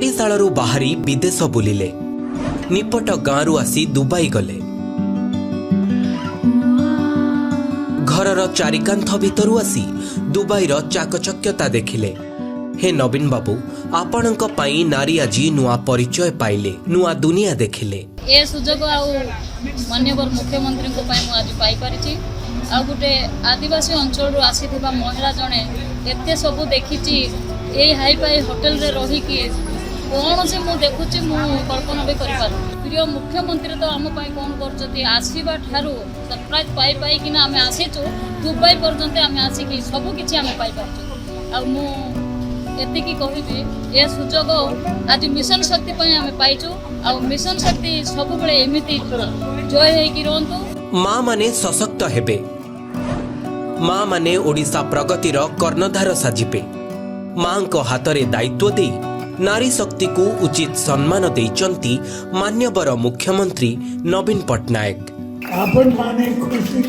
तंडीशालू बाहरी विदेश बुलिले निपट गाँरु आसी दुबई गले। घरर चारिकांथ भितरु आसी दुबईर चाकचक्यता देखिले। हे नवीन बाबू, आपणक पई नारी आजी नुआ परिचय पाइले, नुआ दुनिया देखिले। ए सुजोग माननीय मुख्यमंत्री को आज पाई परिछि। आ गोटे आदिवासी अंचल आसीथिबा महिला जणे एते सबु देखिछि। ए हाई फाई होटल रे रही कि कौन से मु देखुछि मु कल्पना भी करि पारु। प्रिय मुख्यमंत्री तो आम पाई कौन करछथि आसीबा ठारू सरप्राइज पाई पाई कि ना आमे आसीछु दुबई पर्यंत आमे आसी कि सब किछि आमे पाई पारछु। आ मु एतिकी कहिबी ए सुजोग आज मिशन शक्ति पई आमे पाइछु। आ मिशन शक्ति सब बेले एमिति जय हे कि रहंतु। माँ माने सशक्त हेबे, माँ माने ओडिशा प्रगतिर कर्णधार साजिबे। माँ को हातरे दायित्व दे नारी शक्ति को उचित सम्मान देइचंती मान्यवर मुख्यमंत्री नवीन पट्टनायक। आपण माने खुशी